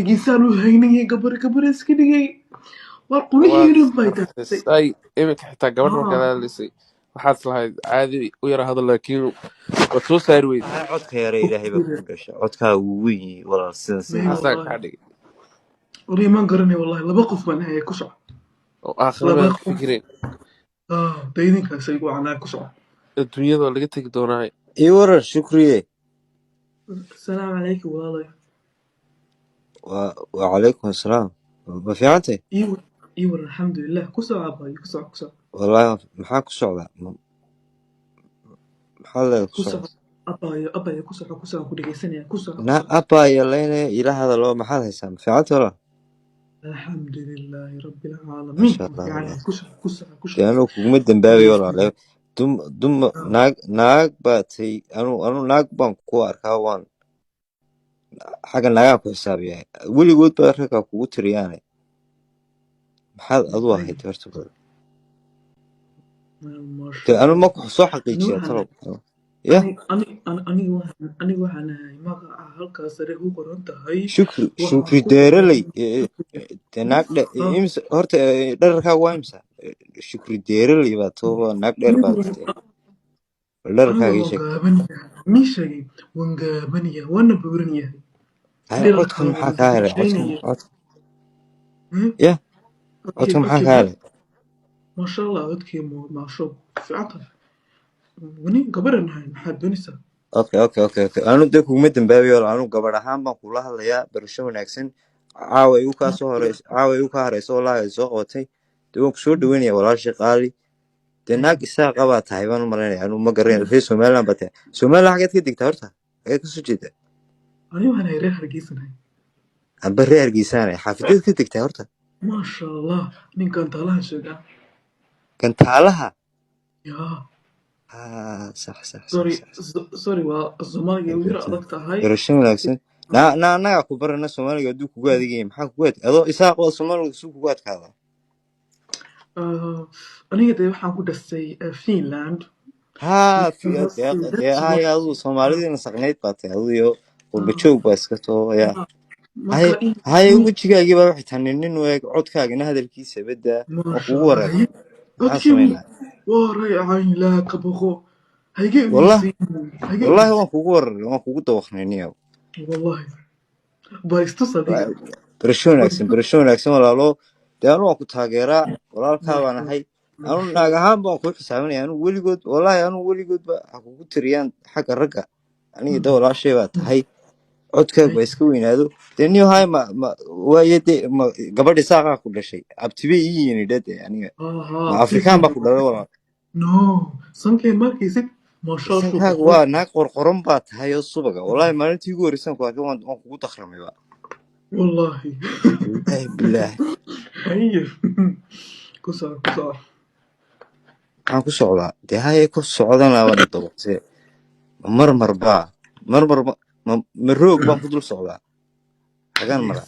geesaan u haynayay gabar iska dhigay waa waad qunihiirin bay tahay say iminka xitaa gabadh markaad hadlaysay waxaad lahayd caadi u yara hadal laakiin waad soo saari weyd codka yare ilaahay baa kugu dhashay codkaa wuu weyn yahay walaal sidan may maxaasaa wallahi kaa dhigay wari imaan garanay wallahi laba qof baan hayay ku soco oo aakhira laba baan ka qof fikireen daydinkaas ay wacanaa ku soco adduunyada waa laga tegi doonaaye ii waran shukriye asalaamu calaykum walaalay wacalaykum assalaam ma fiicantay ii waran alxamdulilah ku soco abayo ku soco ku soco wallahi maxaa ku socdaa maxaa leeda ku ku socda soco abayo ku soco ku dhegeysanaya ku soco na abaya leyne ila hadalo maxaad haysaa ma fiicantay walaal alxamdulilaahi rabbilcaalamiin masha allah walaal ku soco ku soco ku dee soco anuu kuguma dambaabayo walaale naag baa tay anu naag baan ku arkaa waan xagga naagaan ku xisaabiyaa weligood baa raggaa kugu tiriyaane maxaad adu ahayd horta badan dee anu ma soo xaqiijiya talow ya aniga waxaan ahay magaca halkaas sare u qoran tahay shukri deeraley dee naag imsa horta dherarkaaga waa imsa shukri deeraley baa too naag dheer baad jirtee dherarkaaga ii sheeg mii sheegay waan gaaban yahay waana buuran yahay codkan maxaa kaa helay ya codkan maxaa kaa helay maasha allah codkii maasho fiican tahay wani gabaran ahay maxaad doonaysaa okay anu dee kuguma dambaabayo anu gabadh ahaan baan kula hadlayaa barasho wanaagsan caawa igu kaa horeyso wallaahi ay soo qabatay dee waan kusoo dhaweynaya walaashii qaali dee naag isaa qabaa tahay baan u malaynaya anu ma garanay reer somaliland baa tahay somaliland xageed ka degtaa horta xageed kasoo jeedaa ani waxaan ahay reer hargeysanahay amba reer hargeysaanay xaafideed ka degtaa horta maasha allah ninkan taalaha sheegaa gantaalaha yaa sax sorry waa soomaaliga ugu yara adag tahay barasho wanaagsan annagaa ku barana soomaaliga hadduu kugu adigaya maxaa kugu adoo isaaqoo soomaaliga suu kugu adkaadaa aniga dee waxaan ku dhasay finland haya aduu soomaalidiina saqnayd baa tahay aduyo qurba joog baa iska too yaa haye wejigaagii baa waxay tahay nin u eeg codkaagana hadalkiisa baddaa waa kugu wareer maxaan samaynaa wallahi waan kugu wareeray waan kugu dawaqnayniya barasho wanaagsan walaalo dee anu waan ku taageeraa walaalkaa baan ahay anu naag ahaan baan kuu xisaabinaya anu weligood wallahi anu weligoodba ha kugu tiriyaan xagga ragga aniga da walaashay baa tahay codkaaga baa iska weynaado dee niyo hay waaye dee gabadhi saaqaa ku dhashay abtibe ii yihiin idha dee aniga ma afrikaan baa ku dhalay walaal sankaaga waa naag qorqoran baa tahay oo subaga wallahi maalintii ugu horreysan ku arkay waan kugu dakramay ba wallahi bilaahi maxaan ku socdaa dee haye ku socdana waana dabaqse marmar ma roog baan ku dul socdaa hagaan mara